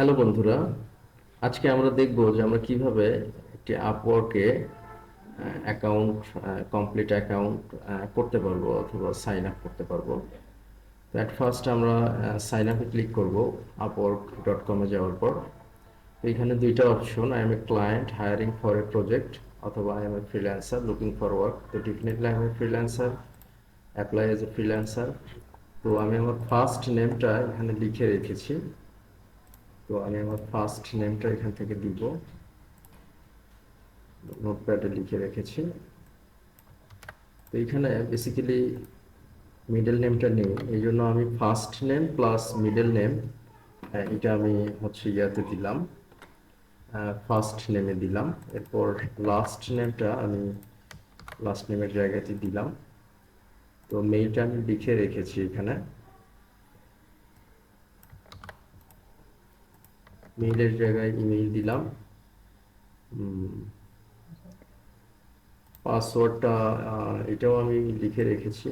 Hello বন্ধুরা, আজকে আমরা দেখব যে আমরা কিভাবে একটি আপওয়ার্কে অ্যাকাউন্ট কমপ্লিট অ্যাকাউন্ট করতে পারবো অথবা সাইন আপ করতে পারবো। তো অ্যাট ফার্স্ট আমরা সাইন আপে ক্লিক করব আপওয়ার্ক.com এ যাওয়ার পর। তো এখানে দুইটা option, I am a client hiring for a project অথবা I am a freelancer looking for work. তো definitely I am a freelancer, apply as a freelancer. তো আমি আমার ফার্স্ট নেমটা এখানে লিখে রেখেছি। তো আমি আমার ফার্স্ট নেমটা এখান থেকে দিব, নোটপ্যাডে লিখে রেখেছি। তো এখানে বেসিক্যালি মিডল নেমটা নেই, এই জন্য আমি first name plus middle name এটা আমি হচ্ছে ইয়াতে দিলাম, ফার্স্ট নেমে দিলাম। এরপর লাস্ট নেমটা আমি লাস্ট নেমের জায়গাতে দিলাম। তো মেইলটা আমি লিখে রেখেছি এখানে, মেইলের জায়গায় ইমেইল দিলাম। পাসওয়ার্ডটা এটাও আমি লিখে রেখেছি।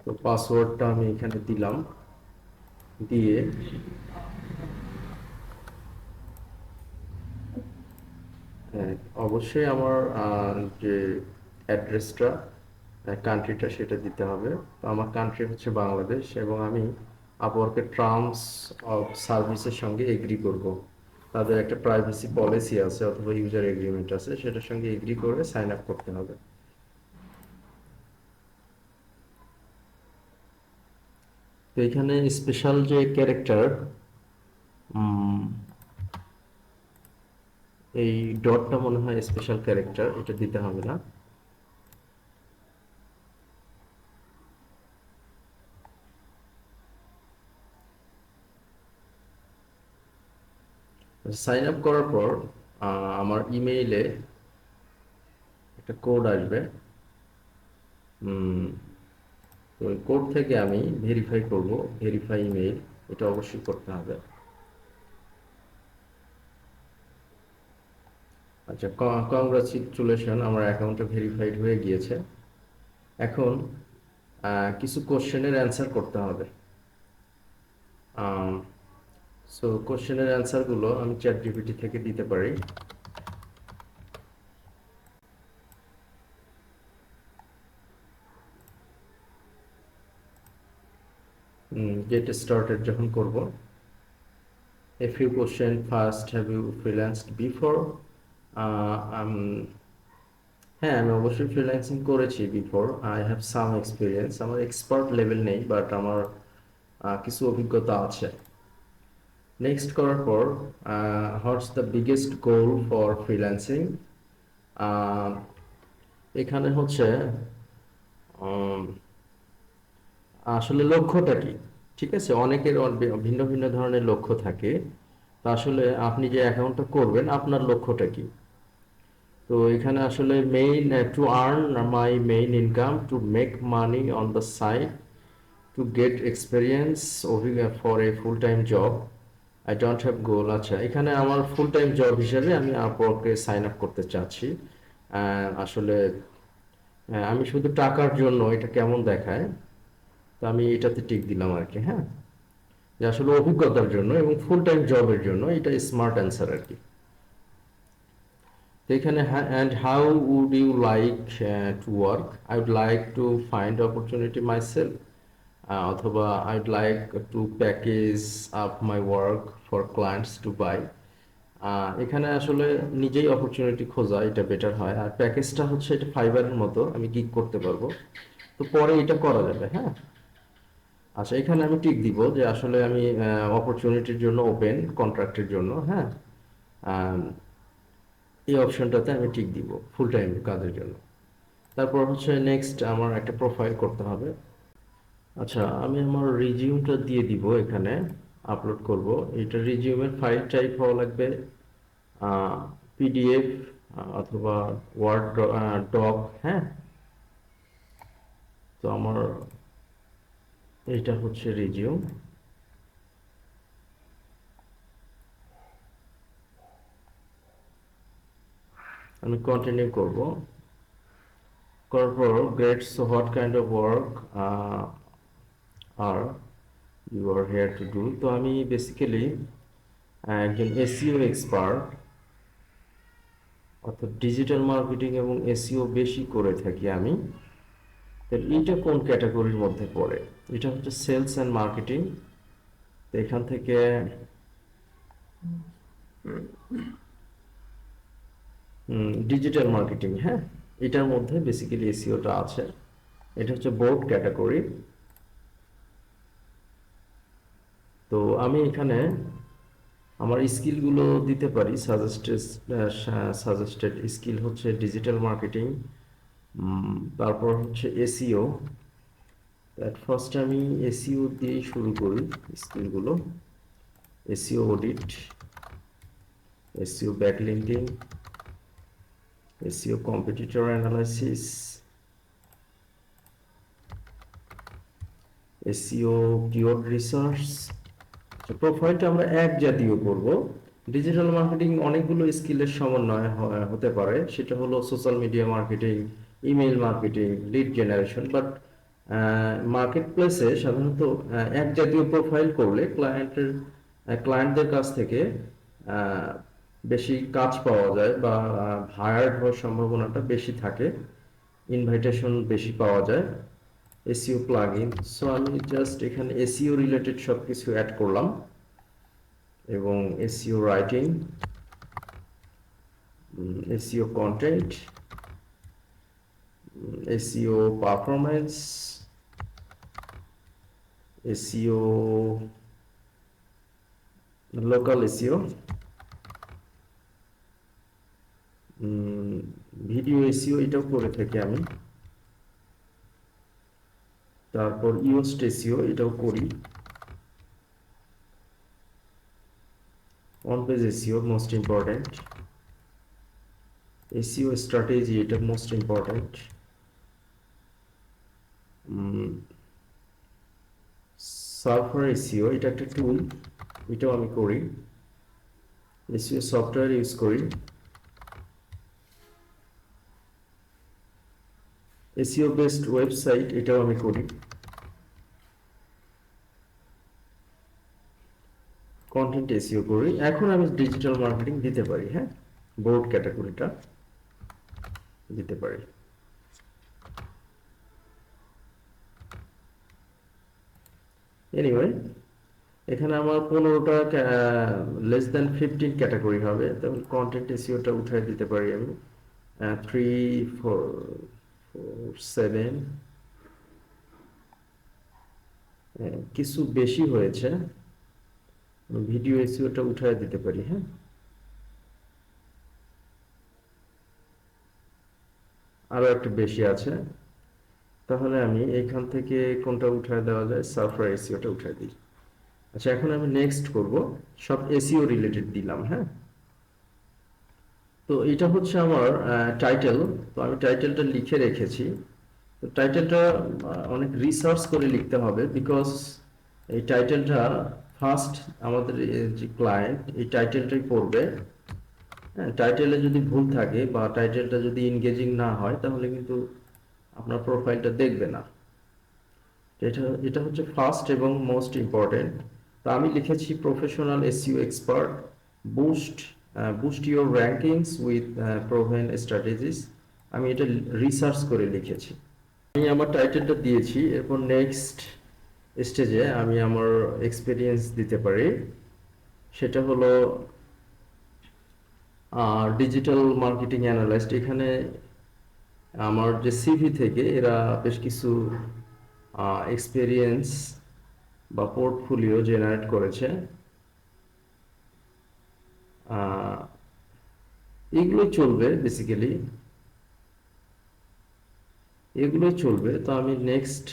তো পাসওয়ার্ডটা আমি এখানে দিলাম, দিয়ে হ্যাঁ, অবশ্যই আমার যে অ্যাড্রেসটা, কান্ট্রিটা সেটা দিতে হবে। তো আমার কান্ট্রি হচ্ছে বাংলাদেশ এবং আমি আপওয়ার্কের টার্মস অফ সার্ভিসের সঙ্গে এগ্রি করব। তাদের একটা প্রাইভেসি পলিসি আছে অথবা ইউজার এগ্রিমেন্ট আছে, সেটার সঙ্গে এগ্রি করে সাইন আপ করতে হবে। তো এখানে স্পেশাল যে ক্যারেক্টার, এই ডটটা মনে হয় স্পেশাল ক্যারেক্টার, এটা দিতে হবে না। সাইন আপ করার পর আমার ইমেইলে একটা কোড আসবে। তো ওই কোড থেকে আমি ভেরিফাই করব, ভেরিফাই ইমেইল, এটা অবশ্যই করতে হবে। আচ্ছা, কংগ্রাচুলেশন, আমার অ্যাকাউন্টটা ভেরিফাইড হয়ে গিয়েছে। এখন কিছু কোশ্চেনের অ্যান্সার করতে হবে। সো কোশ্চেনের অ্যান্সারগুলো আমি চ্যাট জিপিটি থেকে দিতে পারি। গেট স্টার্টেড যখন করব, a few question, first have you freelanced before. হ্যাঁ, আমি অবশ্যই ফ্রিল্যান্সিং করেছি before, I have some experience. আমার এক্সপার্ট লেভেল নেই, বাট আমার কিছু অভিজ্ঞতা আছে। নেক্সট করার পর what's the biggest goal for freelancing, এখানে হচ্ছে উম, আসলে লক্ষ্যটা কি। ঠিক আছে, অনেকের ভিন্ন ভিন্ন ধরনের লক্ষ্য থাকে। তা আসলে আপনি যে অ্যাকাউন্টটা করবেন আপনার লক্ষ্যটা কি। তো এখানে আসলে main to earn my main income, to make money on the side, to get experience for a full time job, I don't have goal. আচ্ছা, এখানে আমার ফুল টাইম জব হিসেবে আমি আপওয়ার্কে সাইন আপ করতে চাচ্ছি। আসলে আমি শুধু টাকার জন্য এটা কেমন দেখায়, তো আমি এটাতে টিক দিলাম আর কি। হ্যাঁ, যে আসলে অভিজ্ঞতার জন্য এবং ফুল টাইম জবের জন্য এটা স্মার্ট অ্যান্সার আর কি। তো এখানে and how would you like to work, I would like to find opportunity myself, অথবা I would like to package up my work for clients to buy. এখানে আসলে নিজেই অপরচুনিটি খোঁজা এটা বেটার হয়, আর প্যাকেজটা হচ্ছে এটা ফাইবারের মতো, আমি গিগ করতে পারবো। তো পরে এটা করা যাবে। হ্যাঁ, আচ্ছা, এখানে আমি টিক দিব যে আসলে আমি অপরচুনিটির জন্য ওপেন, কন্ট্রাক্টের জন্য। হ্যাঁ, আম, এই অপশনটাতে আমি টিক দিব ফুল টাইম কাজের জন্য। তারপর হচ্ছে নেক্সট আমার একটা প্রোফাইল করতে হবে। আচ্ছা, আমি আমার রিজিউমটা দিয়ে দিব এখানে, আপলোড করব। এটা রিজিউমের ফাইল টাইপ হওয়া লাগবে পিডিএফ অথবা ওয়ার্ড ডক। হ্যাঁ, তো আমার এটা হচ্ছে রিজিউম। আমি কন্টিনিউ করব। করার পর great, so what kind of work are you here to do ডু। তো আমি বেসিক্যালি একজন এসইও এক্সপার্ট, অর্থাৎ ডিজিটাল মার্কেটিং এবং এসইও বেশি করে থাকি আমি। তো এইটা কোন ক্যাটাগরির মধ্যে পড়ে? এটা হচ্ছে সেলস অ্যান্ড মার্কেটিং। তো এখান থেকে ডিজিটাল মার্কেটিং, হ্যাঁ, এটার মধ্যে বেসিক্যালি এসইওটা আছে। এটা হচ্ছে বোর্ড ক্যাটাগরি। তো আমি এখানে আমার স্কিলগুলো দিতে পারি। সাজেস্টেড স্কিল হচ্ছে ডিজিটাল মার্কেটিং, তারপর হচ্ছে এসইও। অ্যাট ফার্স্ট আমি এসইও দিয়ে শুরু করি স্কিলগুলো। SEO audit, SEO backlinking, SEO competitor analysis, SEO keyword research. প্রোফাইলটা আমরা এক জাতীয় করব। ডিজিটাল মার্কেটিং অনেকগুলো স্কিলের সমন্বয় হতে পারে। সেটা হলো social media marketing, email marketing, lead generation. But market প্লেসে সাধারণত এক জাতীয় প্রোফাইল করলে ক্লায়েন্টদের কাছ থেকে আহ, বেশি কাজ পাওয়া যায় বা হায়ার হওয়ার সম্ভাবনাটা বেশি থাকে, ইনভাইটেশন বেশি পাওয়া যায়। এসইও প্লাগইন, সো আমি জাস্ট এখানে এসইও রিলেটেড সব কিছু অ্যাড করলাম, এবং SEO writing, SEO content, SEO performance, SEO local SEO, video SEO এটাও করে থাকি আমি। তারপর ইওস্ট এসইও এটাও করি। On page SEO most important. SEO strategy এটা মোস্ট ইম্পর্টেন্ট। সার্ফার এসইও এটা একটা টুল, এটাও আমি করি। এসইও সফটওয়্যার ইউজ করি। এসইও বেসড ওয়েবসাইট এটাও আমি করি। কন্টেন্ট এসইও করি। এখন আমি ডিজিটাল মার্কেটিং দিতে পারি, হ্যাঁ, বোর্ড ক্যাটাগরিটা দিতে পারি। এনিওয়ে, এখানে আমার 15টা লেস দেন 15 ক্যাটাগরি হবে, তখন কন্টেন্ট এসইওটা উঠাই দিতে পারি আমি। 3, 4, 7 কিছু বেশি হয়েছে, ভিডিও এসইওটা উঠাই দিতে পারি, হ্যাঁ। আরো একটা বেশি আছে, তাহলে আমি এখান থেকে কোনটা উঠায় দেওয়া যায়, সার্ফার এসইওটা উঠায় দিই। আচ্ছা, এখন আমি নেক্সট করব। সব এসইও রিলেটেড দিলাম, হ্যাঁ। তো এটা হচ্ছে আমার টাইটেল। তো আমি টাইটেলটা লিখে রেখেছি। তো টাইটেলটা অনেক রিসার্চ করে লিখতে হবে, বিকজ এই টাইটেলটা ফার্স্ট আমাদের যে ক্লায়েন্ট এই টাইটেলটাই পড়বে। হ্যাঁ, টাইটেলে যদি ভুল থাকে বা টাইটেলটা যদি এনগেজিং না হয়, তাহলে কিন্তু আপনার প্রোফাইলটা দেখবে না। এটা এটা হচ্ছে ফার্স্ট এবং মোস্ট ইম্পর্টেন্ট। তো আমি লিখেছি professional SEO expert, boost boost your rankings with proven strategies. আমি এটা রিসার্চ করে লিখেছি। আমি আমার টাইটেলটা দিয়েছি। এরপর নেক্সট স্টেজে আমি আমার এক্সপিরিয়েন্স দিতে পারি। সেটা হলো ডিজিটাল মার্কেটিং অ্যানালাইস্ট। এখানে আমার যে সিভি থেকে এরা বেশ কিছু এক্সপিরিয়েন্স বা পোর্টফোলিও জেনারেট করেছে। এগুলোই চলবে বেসিক্যালি, এগুলোই চলবে। তো আমি নেক্সট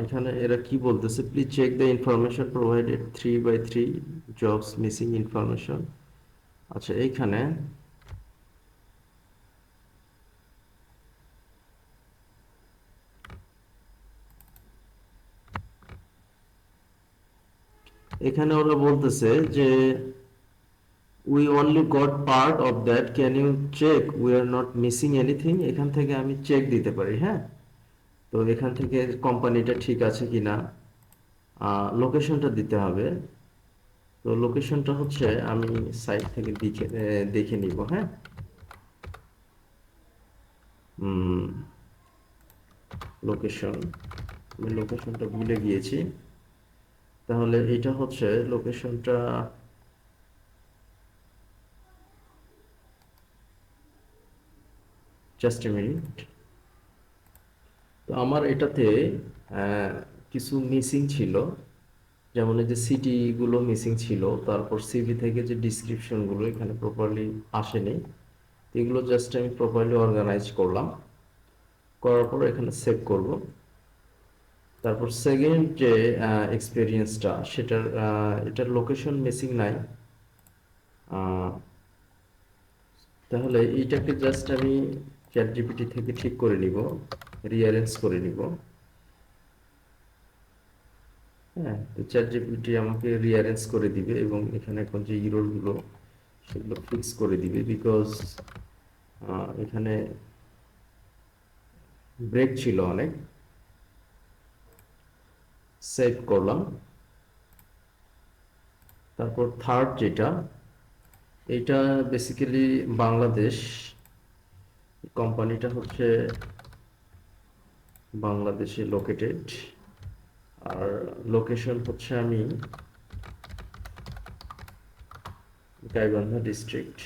এখানে এরা কি বলতেছে, please check the information provided 3/3 jobs missing information. আচ্ছা, এইখানে এখানে ওরা বলতেছে যে we only got part of that, can you check we are not missing anything, এখান থেকে আমি চেক দিতে পারি। হ্যাঁ, তো এখান থেকে কোম্পানিটা ঠিক আছে কিনা, লোকেশনটা দিতে হবে। তো লোকেশনটা হচ্ছে আমি সাইট থেকে দেখে দেখে নিব। হ্যাঁ, লোকেশন, আমি লোকেশনটা ভুলে গিয়েছি। তাহলে এটা হচ্ছে লোকেশনটা, জাস্ট এ মিনিট। তো আমার এটাতে আহ, কিছু মিসিং ছিল, যেমন এই যে সিটিগুলো মিসিং ছিল, তারপর সিভি থেকে যে ডিসক্রিপশনগুলো এখানে প্রপারলি আসেনি। তো এগুলো জাস্ট আমি প্রপারলি অর্গানাইজ করলাম, করার পর এখানে সেভ করব। তারপর সেকেন্ড যে এক্সপিরিয়েন্সটা, সেটার এটার লোকেশন মিসিং নাই। আহ, তাহলে এইটাকে জাস্ট আমি চ্যাট জিপিটি থেকে ঠিক করে নিব, রিঅ্যারেঞ্জ করে নিব। হ্যাঁ, তো চ্যাট জিপিটি আমাকে রিঅ্যারেঞ্জ করে দিবে এবং এখানে এখন যে ইররগুলো সেগুলো ফিক্স করে দিবে, বিকজ এখানে ব্রেক ছিল অনেক। সেভ করলাম। তারপর থার্ড যেটা, এটা বেসিক্যালি বাংলাদেশ, কোম্পানিটা হচ্ছে বাংলাদেশে লোকেটেড, আর লোকেশন হচ্ছে আমি গাইবান্ধা ডিস্ট্রিক্ট,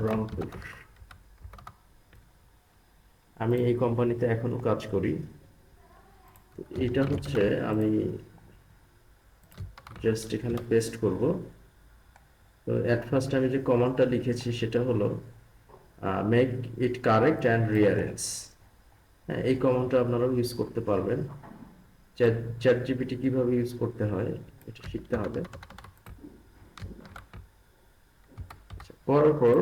রংপুর। আমি এই কোম্পানিতে এখনো কাজ করি। তো এটা হচ্ছে আমি জাস্ট এখানে পেস্ট করব। তো অ্যাট ফার্স্ট আমি যে কমান্ডটা লিখেছি সেটা হলো make it correct and rearrange. হ্যাঁ, এই কমান্ডটা আপনারাও ইউজ করতে পারবেন। চ্যাট চ্যাট জিপিটি কীভাবে ইউজ করতে হয় এটা শিখতে হবে। আচ্ছা, করার পর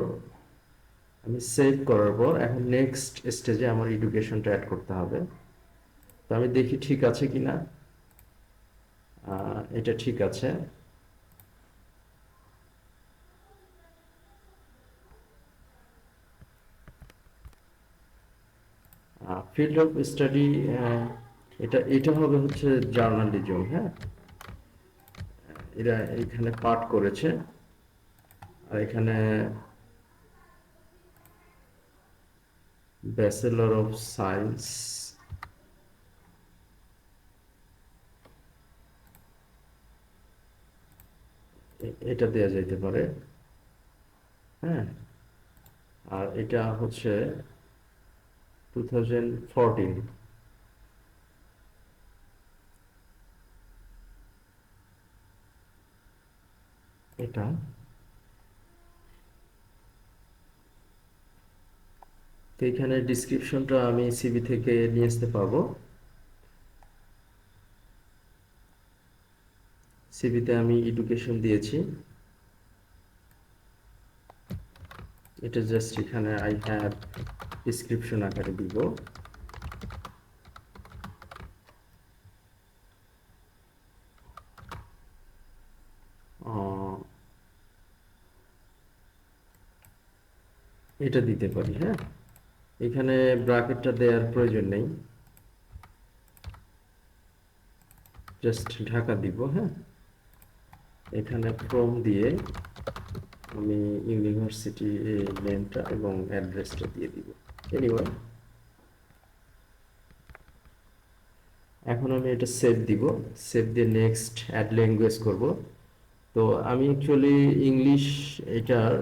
আমি সেভ করার পর এখন নেক্সট স্টেজে আমার এডুকেশনটা অ্যাড করতে হবে। তো আমি দেখি ঠিক আছে কিনা। এটা ঠিক আছে। ফিল্ড অফ স্টাডি, এটা এটা হবে হচ্ছে জার্নালিজম। হ্যাঁ, এরা এখানে পাঠ করেছে, আর এখানে ব্যাচেলর অফ সায়েন্স, এটা দেয়া যাইতে পারে। হ্যাঁ, আর এটা হচ্ছে 2014, এটা। তো এখানে ডিসক্রিপশনটা আমি সিভি থেকে নিয়ে আসতে পারবো। সিভিতে আমি এডুকেশন দিয়েছি, এটা জাস্ট এখানে আই হ্যাভ ডিসক্রিপশন আকারে দিব। আহ, এটা দিতে পারি। হ্যাঁ, এখানে ব্র্যাকেটটা দেওয়ার প্রয়োজন নেই, জাস্ট ঢাকা দিব। হ্যাঁ, এখানে ফ্রম দিয়ে আমি ইউনিভার্সিটি নেমটা এবং অ্যাড্রেসটা দিয়ে দিব। এনিওয়ে, এখন আমি এটা সেভ দিব। সেভ দিয়ে নেক্সট অ্যাড ল্যাঙ্গুয়েজ করব। তো আমি অ্যাকচুয়ালি ইংলিশ এটার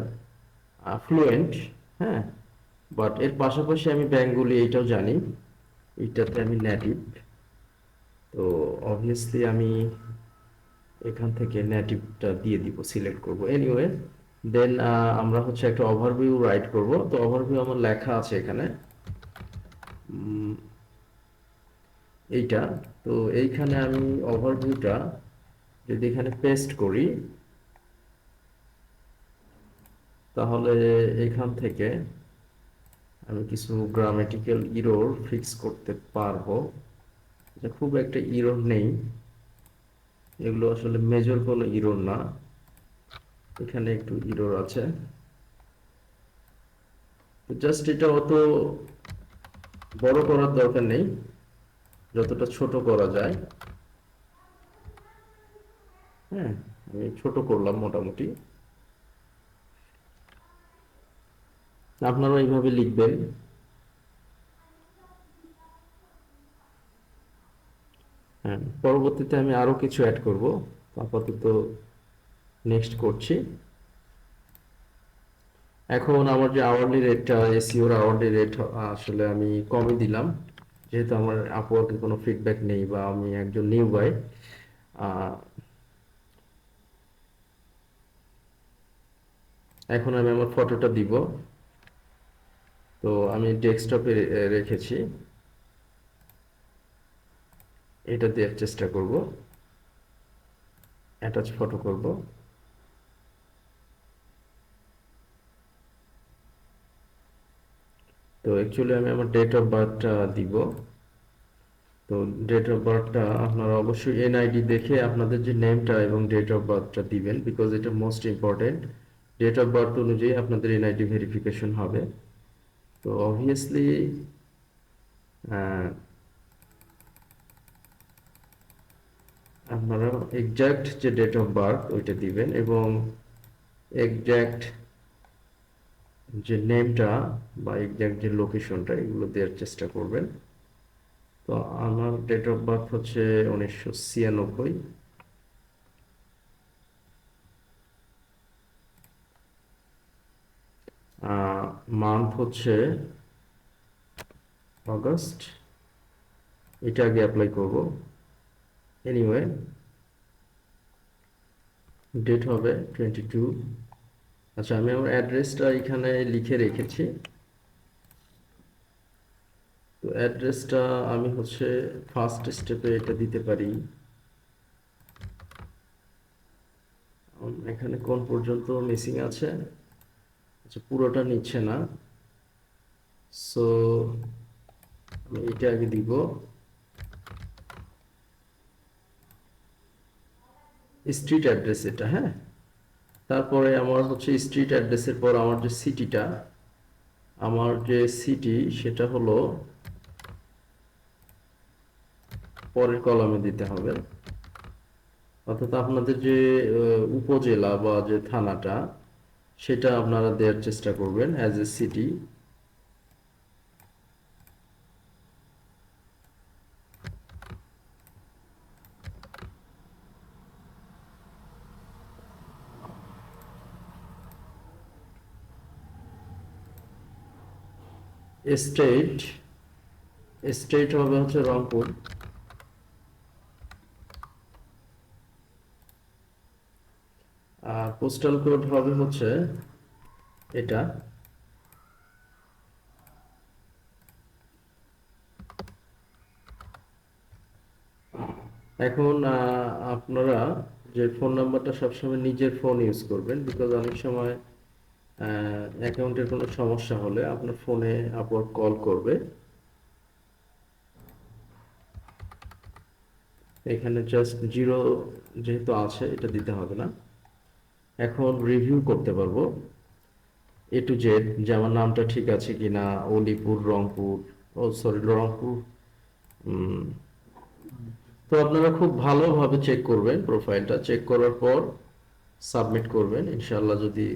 ফ্লুয়েন্ট। হ্যাঁ, বাট এর পাশাপাশি আমি বেঙ্গলি এটাও জানি, এটাতে আমি নেটিভ। তো অবভিয়াসলি আমি এখান থেকে নেটিভটা দিয়ে দিব, সিলেক্ট করব। এনিওয়ে, দেন আমরা হচ্ছে একটা ওভারভিউ রাইট করব। তো ওভারভিউ আমার লেখা আছে এখানে, এইটা। তো এইখানে আমি ওভারভিউটা যদি এখানে পেস্ট করি, তাহলে এখান থেকে আমি কিছু গ্রামেটিক্যাল ইরর ফিক্স করতে পারবো। এটা খুব একটা ইরর নেই, এগুলো আসলে মেজর কোনো ইরর না, এখানে একটু ইরর আছে। জাস্ট এটা অত বড় করার দরকার নেই, যতটা ছোট করা যায়। হ্যাঁ, আমি ছোট করলাম মোটামুটি। আপনারা এইভাবে লিখবেন। হ্যাঁ, পরবর্তীতে আমি আরো কিছু অ্যাড করব, আপাতত নেক্সট করছি। এখন আমার যে আওয়ারলি রেটটা, এসইওর আওয়ারলি রেট আসলে আমি কমই দিলাম, যেহেতু আমার আপওয়ার্কে কোনো ফিডব্যাক নেই বা আমি একজন নিউ গাই। এখন আমি আমার ফটোটা দিব, তো আমি ডেস্কটপে রেখেছি, এটা দেওয়ার চেষ্টা করব, অ্যাটাচ ফটো করব। তো অ্যাকচুয়ালি আমি আমার ডেট অফ বার্থটা দিব। তো ডেট অফ বার্থটা আপনারা অবশ্যই এনআইডি দেখে আপনাদের যে নেমটা এবং ডেট অফ বার্থটা দিবেন, বিকজ এটা most important. Date of birth অনুযায়ী আপনাদের এনআইডি ভেরিফিকেশন হবে। তো অবভিয়াসলি আপনারা এক্সাক্ট যে ডেট অফ বার্থ ওইটা দিবেন এবং এক্সাক্ট যে নেমটা বা এক্সাক্ট যে লোকেশনটা এগুলো দেওয়ার চেষ্টা করবেন। তো আমার ডেট অফ বার্থ হচ্ছে 1996, মান্থ হচ্ছে অগস্ট, এটা আগে অ্যাপ্লাই করব। এনিওয়ে, ডেট হবে 22। আচ্ছা, আমি আমার অ্যাড্রেসটা এখানে লিখে রেখেছি। তো অ্যাড্রেসটা আমি হচ্ছে ফার্স্ট স্টেপে এটা দিতে পারি। এখানে কোন পর্যন্ত মিসিং আছে? আচ্ছা, পুরোটা নিচ্ছে না, সো আমি এটা আগে দিব। স্ট্রিট অ্যাড্রেস এটা, হ্যাঁ। তারপরে আমার হচ্ছে স্ট্রিট অ্যাড্রেসের পর আমার যে সিটি সেটা হলো পরের কলামে দিতে হবে। অর্থাৎ আপনাদের যে উপজেলা বা যে থানাটা, সেটা আপনারা দেওয়ার চেষ্টা করবেন as a city. State, state হবে হচ্ছে রংপুর। আর পোস্টাল কোড হবে হচ্ছে এটা। এখন আপনারা যে ফোন নাম্বারটা সবসময় নিজের ফোন ইউজ করবেন, বিকজ অনেক সময় অ্যাকাউন্টের কোনো সমস্যা হলে আপনার ফোনে আপওয়ার্ক কল করবে। এখানে জাস্ট জিরো যেহেতু আছে, এটা দিতে হবে না। এখন রিভিউ করতে পারবো এ টু জেড, যে আমার নামটা ঠিক আছে কিনা। অলিপুর, রংপুর, ও সরি রংপুর। উম, তো আপনারা খুব ভালোভাবে চেক করবেন, প্রোফাইলটা চেক করার পর সাবমিট করবেন, ইনশাল্লাহ। যদি